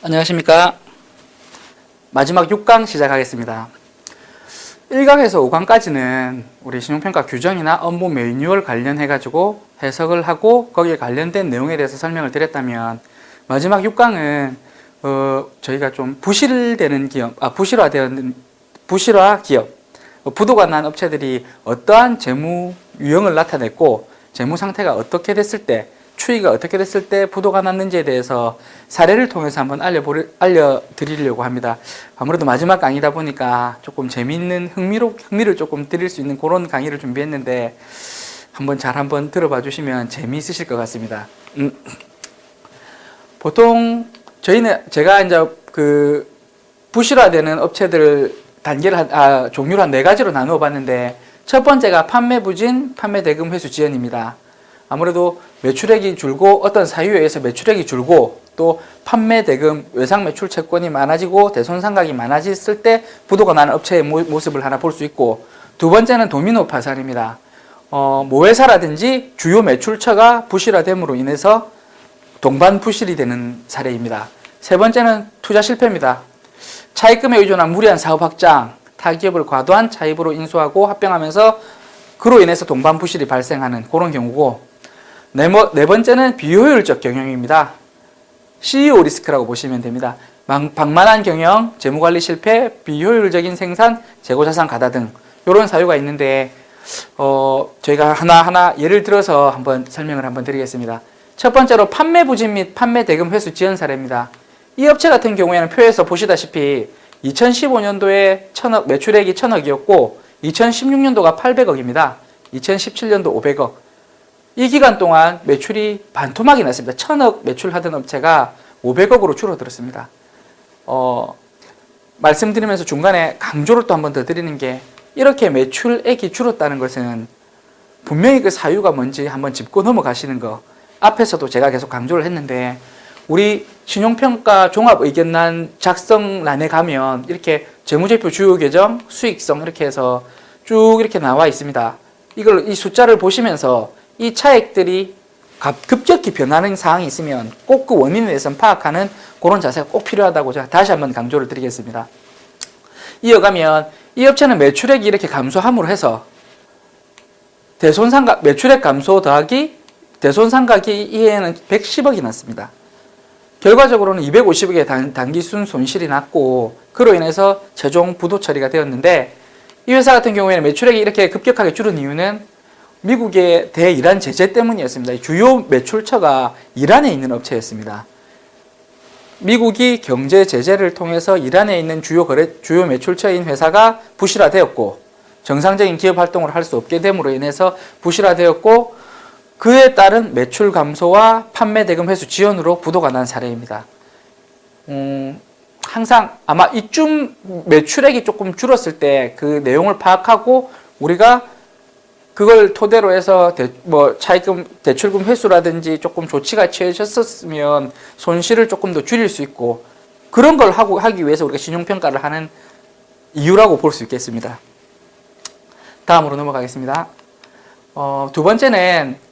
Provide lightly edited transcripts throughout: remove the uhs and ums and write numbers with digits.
안녕하십니까. 마지막 6강 시작하겠습니다. 1강에서 5강까지는 우리 신용평가 규정이나 업무 매뉴얼 관련해가지고 해석을 하고 거기에 관련된 내용에 대해서 설명을 드렸다면, 마지막 6강은 저희가 좀 부실되는 기업, 부실화 기업, 부도가 난 업체들이 어떠한 재무 유형을 나타냈고 재무 상태가 어떻게 됐을 때, 추이가 어떻게 됐을 때 부도가 났는지에 대해서 사례를 통해서 한번 알려드리려고 합니다. 아무래도 마지막 강의다 보니까 조금 재미있는 흥미를 조금 드릴 수 있는 그런 강의를 준비했는데, 한번 들어봐 주시면 재미있으실 것 같습니다. 보통 제가 이제 그 부실화되는 업체들 종류를 한 4가지로 나누어 봤는데, 첫 번째가 판매 부진, 판매 대금 회수 지연입니다. 아무래도 매출액이 줄고 어떤 사유에 의해서 매출액이 줄고 또 판매 대금, 외상 매출 채권이 많아지고 대손상각이 많아졌을 때 부도가 나는 업체의 모습을 하나 볼 수 있고, 두 번째는 도미노 파산입니다. 모회사라든지 주요 매출처가 부실화됨으로 인해서 동반 부실이 되는 사례입니다. 세 번째는 투자 실패입니다. 차입금에 의존한 무리한 사업 확장, 타기업을 과도한 차입으로 인수하고 합병하면서 그로 인해서 동반 부실이 발생하는 그런 경우고, 네 번째는 비효율적 경영입니다. CEO 리스크라고 보시면 됩니다. 방만한 경영, 재무관리 실패, 비효율적인 생산, 재고자산 가다 등 이런 사유가 있는데, 저희가 하나하나 예를 들어서 설명을 드리겠습니다. 첫 번째로 판매 부진 및 판매 대금 회수 지연 사례입니다. 이 업체 같은 경우에는 표에서 보시다시피 2015년도에 매출액이 1,000억이었고 2016년도가 800억입니다. 2017년도 500억. 이 기간 동안 매출이 반토막이 났습니다. 1,000억 매출하던 업체가 500억으로 줄어들었습니다. 말씀드리면서 중간에 강조를 또 한 번 더 드리는 게, 이렇게 매출액이 줄었다는 것은 분명히 그 사유가 뭔지 한번 짚고 넘어가시는 거, 앞에서도 제가 계속 강조를 했는데, 우리 신용평가 종합의견란 작성란에 가면 이렇게 재무제표 주요 계정, 수익성 이렇게 해서 쭉 이렇게 나와 있습니다. 이 숫자를 보시면서 이 차액들이 급격히 변하는 상황이 있으면 꼭 그 원인에 대해서 파악하는 그런 자세가 꼭 필요하다고 제가 다시 한번 강조를 드리겠습니다. 이어가면 이 업체는 매출액이 이렇게 감소함으로 해서 매출액 감소 더하기 대손상각이 이해에는 110억이 났습니다. 결과적으로는 250억의 단기순 손실이 났고, 그로 인해서 최종 부도 처리가 되었는데, 이 회사 같은 경우에는 매출액이 이렇게 급격하게 줄은 이유는 미국의 대이란 제재 때문이었습니다. 주요 매출처가 이란에 있는 업체였습니다. 미국이 경제 제재를 통해서 이란에 있는 주요 매출처인 회사가 부실화되었고, 정상적인 기업 활동을 할 수 없게 됨으로 인해서 부실화되었고, 그에 따른 매출 감소와 판매 대금 회수 지연으로 부도가 난 사례입니다. 항상 아마 이쯤 매출액이 조금 줄었을 때 그 내용을 파악하고 우리가 그걸 토대로 해서 차입금, 대출금 회수라든지 조금 조치가 취해졌었으면 손실을 조금 더 줄일 수 있고, 그런 걸 하기 위해서 우리가 신용평가를 하는 이유라고 볼 수 있겠습니다. 다음으로 넘어가겠습니다. 두 번째는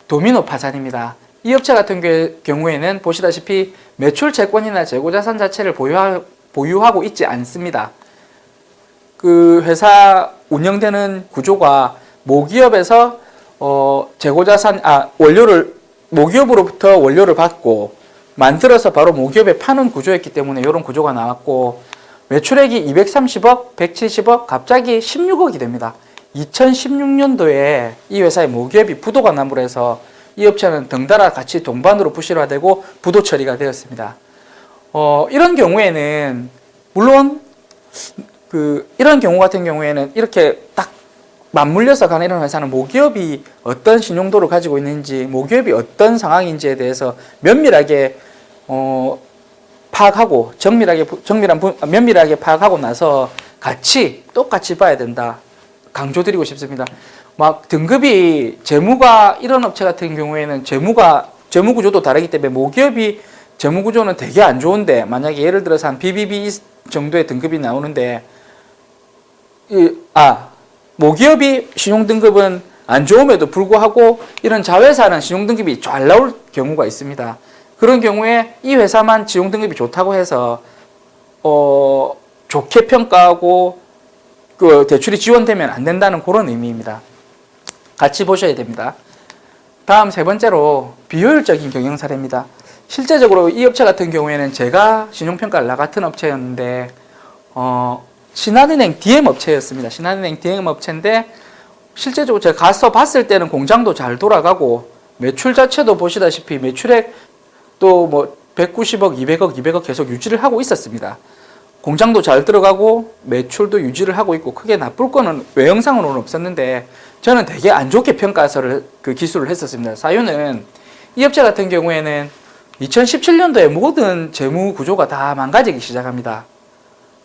도미노 파산입니다. 이 업체 같은 경우에는 보시다시피 매출 채권이나 재고자산 자체를 보유하고 있지 않습니다. 그 회사 운영되는 구조가 모기업에서 모기업으로부터 원료를 받고 만들어서 바로 모기업에 파는 구조였기 때문에 이런 구조가 나왔고, 매출액이 230억, 170억, 갑자기 16억이 됩니다. 2016년도에 이 회사의 모기업이 부도가 남으로 해서 이 업체는 덩달아 같이 동반으로 부실화되고 부도 처리가 되었습니다. 이런 경우에는 물론 이런 경우 같은 경우에는 이렇게 딱 맞물려서 가는 이런 회사는 모기업이 어떤 신용도를 가지고 있는지, 모기업이 어떤 상황인지에 대해서 면밀하게 파악하고 면밀하게 파악하고 나서 똑같이 봐야 된다. 강조드리고 싶습니다. 등급이 이런 업체 같은 경우에는 재무 구조도 다르기 때문에 모기업이 재무 구조는 되게 안 좋은데, 만약에 예를 들어서 한 BBB 정도의 등급이 나오는데, 모기업이 신용등급은 안 좋음에도 불구하고 이런 자회사는 신용등급이 잘 나올 경우가 있습니다. 그런 경우에 이 회사만 지용 등급이 좋다고 해서 좋게 평가하고 그 대출이 지원되면 안 된다는 그런 의미입니다. 같이 보셔야 됩니다. 다음 세 번째로 비효율적인 경영 사례입니다. 실제적으로 이 업체 같은 경우에는 제가 신용평가를 같은 업체였는데 신한은행 DM 업체였습니다. 신한은행 DM 업체인데 실제적으로 제가 가서 봤을 때는 공장도 잘 돌아가고 매출 자체도 보시다시피 매출액 또 뭐 190억, 200억, 200억 계속 유지를 하고 있었습니다. 공장도 잘 들어가고 매출도 유지를 하고 있고 크게 나쁠 거는 외형상으로는 없었는데 저는 되게 안 좋게 평가서를 그 기술을 했었습니다. 사유는 이 업체 같은 경우에는 2017년도에 모든 재무 구조가 다 망가지기 시작합니다.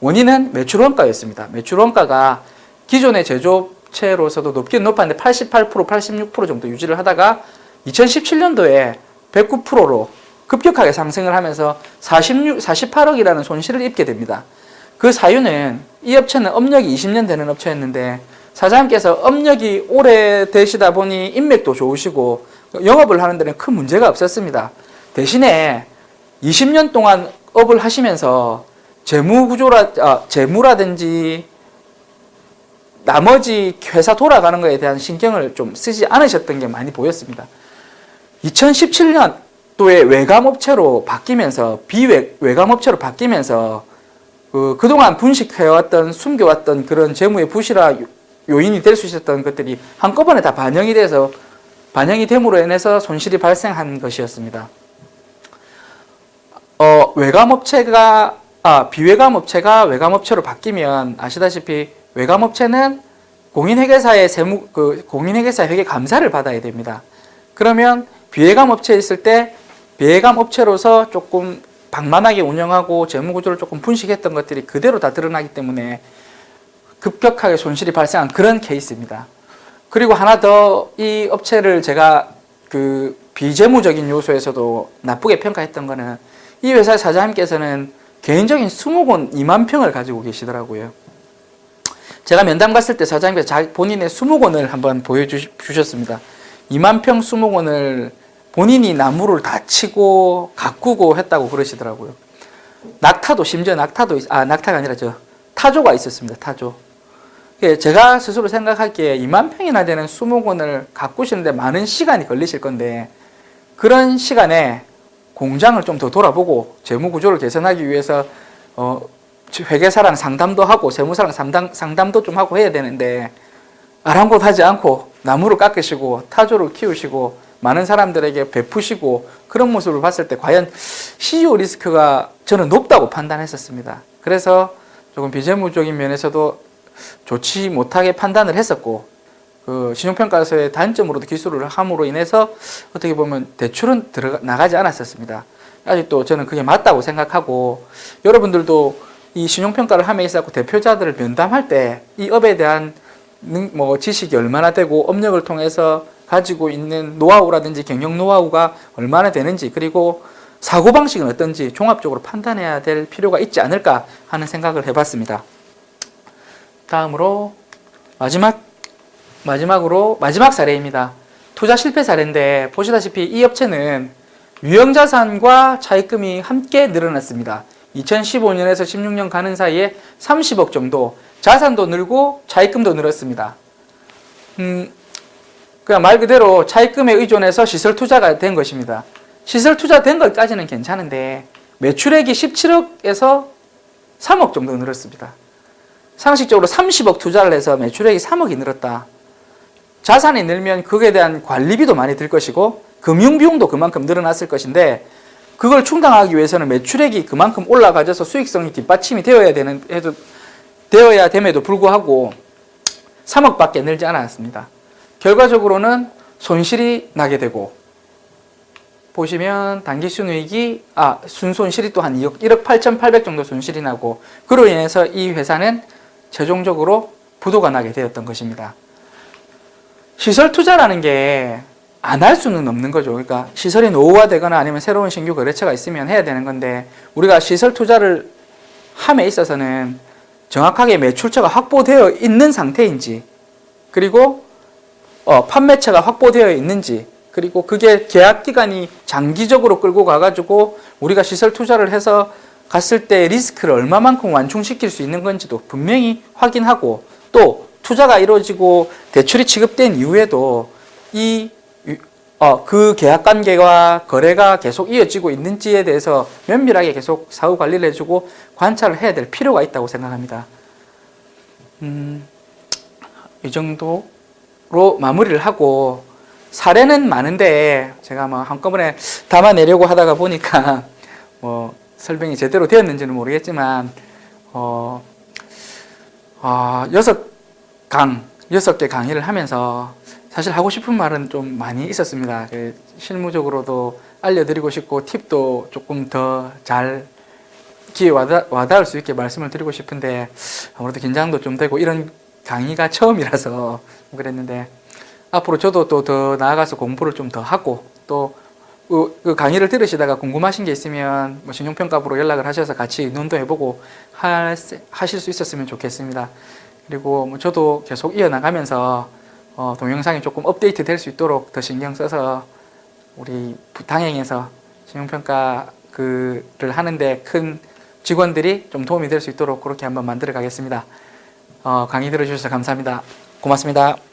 원인은 매출 원가였습니다. 매출 원가가 기존의 제조업체로서도 높긴 높았는데 88%, 86% 정도 유지를 하다가 2017년도에 109%로 급격하게 상승을 하면서 48억이라는 손실을 입게 됩니다. 그 사유는 이 업체는 업력이 20년 되는 업체였는데 사장님께서 업력이 오래되시다 보니 인맥도 좋으시고 영업을 하는 데는 큰 문제가 없었습니다. 대신에 20년 동안 업을 하시면서 재무라든지 나머지 회사 돌아가는 것에 대한 신경을 좀 쓰지 않으셨던 게 많이 보였습니다. 2017년도에 외감업체로 바뀌면서 비외감업체로 바뀌면서 그동안 분식해왔던 숨겨왔던 그런 재무의 부실화 요인이 될 수 있었던 것들이 한꺼번에 다 반영이 됨으로 인해서 손실이 발생한 것이었습니다. 비외감업체가 외감업체로 바뀌면 아시다시피 외감업체는 공인회계사의 공인회계사 회계 감사를 받아야 됩니다. 그러면 비외감업체에 있을 때 비외감업체로서 조금 방만하게 운영하고 재무구조를 조금 분식했던 것들이 그대로 다 드러나기 때문에 급격하게 손실이 발생한 그런 케이스입니다. 그리고 하나 더 이 업체를 제가 그 비재무적인 요소에서도 나쁘게 평가했던 거는 이 회사의 사장님께서는 개인적인 수목원 2만 평을 가지고 계시더라고요. 제가 면담 갔을 때 사장님께서 본인의 수목원을 한번 보여주셨습니다. 2만 평 수목원을 본인이 나무를 다 치고 가꾸고 했다고 그러시더라고요. 낙타가 아니라 타조가 있었습니다. 타조. 제가 스스로 생각하기에 2만 평이나 되는 수목원을 가꾸시는데 많은 시간이 걸리실 건데 그런 시간에 공장을 좀 더 돌아보고 재무 구조를 개선하기 위해서 회계사랑 상담도 하고 세무사랑 상담도 좀 하고 해야 되는데 아랑곳하지 않고 나무를 깎으시고 타조를 키우시고 많은 사람들에게 베푸시고 그런 모습을 봤을 때 과연 CEO 리스크가 저는 높다고 판단했었습니다. 그래서 조금 비재무적인 면에서도 좋지 못하게 판단을 했었고 그 신용평가서의 단점으로도 기술을 함으로 인해서 어떻게 보면 대출은 나가지 않았었습니다. 아직도 저는 그게 맞다고 생각하고 여러분들도 이 신용평가를 함에 있어서 대표자들을 면담할 때 이 업에 대한 지식이 얼마나 되고 업력을 통해서 가지고 있는 노하우라든지 경영 노하우가 얼마나 되는지 그리고 사고방식은 어떤지 종합적으로 판단해야 될 필요가 있지 않을까 하는 생각을 해봤습니다. 다음으로 마지막 사례입니다. 투자 실패 사례인데 보시다시피 이 업체는 유형자산과 차입금이 함께 늘어났습니다. 2015년에서 16년 가는 사이에 30억 정도 자산도 늘고 차입금도 늘었습니다. 그냥 말 그대로 차입금에 의존해서 시설 투자가 된 것입니다. 시설 투자된 것까지는 괜찮은데 매출액이 17억에서 3억 정도 늘었습니다. 상식적으로 30억 투자를 해서 매출액이 3억이 늘었다. 자산이 늘면 그에 대한 관리비도 많이 들 것이고 금융비용도 그만큼 늘어났을 것인데 그걸 충당하기 위해서는 매출액이 그만큼 올라가져서 수익성이 뒷받침이 되어야 됨에도 불구하고 3억밖에 늘지 않았습니다. 결과적으로는 손실이 나게 되고 보시면 단기순이익이 순손실이 또 한 1억 8,800 정도 손실이 나고 그로 인해서 이 회사는 최종적으로 부도가 나게 되었던 것입니다. 시설 투자라는 게 안 할 수는 없는 거죠. 그러니까 시설이 노후화되거나 아니면 새로운 신규 거래처가 있으면 해야 되는 건데 우리가 시설 투자를 함에 있어서는 정확하게 매출처가 확보되어 있는 상태인지 그리고 판매처가 확보되어 있는지 그리고 그게 계약 기간이 장기적으로 끌고 가가지고 우리가 시설 투자를 해서 갔을 때 리스크를 얼마만큼 완충시킬 수 있는 건지도 분명히 확인하고, 또 투자가 이루어지고 대출이 취급된 이후에도 그 계약 관계와 거래가 계속 이어지고 있는지에 대해서 면밀하게 계속 사후 관리를 해주고 관찰을 해야 될 필요가 있다고 생각합니다. 이 정도로 마무리를 하고, 사례는 많은데 제가 뭐 한꺼번에 담아내려고 하다가 보니까 뭐 설명이 제대로 되었는지는 모르겠지만 6개 강의를 하면서 사실 하고 싶은 말은 좀 많이 있었습니다. 실무적으로도 알려드리고 싶고 팁도 조금 더 잘 귀에 와닿을 수 있게 말씀을 드리고 싶은데 아무래도 긴장도 좀 되고 이런 강의가 처음이라서 그랬는데, 앞으로 저도 또 더 나아가서 공부를 좀 더 하고, 또 그 강의를 들으시다가 궁금하신 게 있으면 뭐 신용평가부로 연락을 하셔서 같이 논도 해보고 하실 수 있었으면 좋겠습니다. 그리고 뭐 저도 계속 이어나가면서 동영상이 조금 업데이트 될 수 있도록 더 신경 써서 우리 당행에서 신용평가를 하는데 큰 직원들이 좀 도움이 될 수 있도록 그렇게 한번 만들어 가겠습니다. 강의 들어주셔서 감사합니다. 고맙습니다.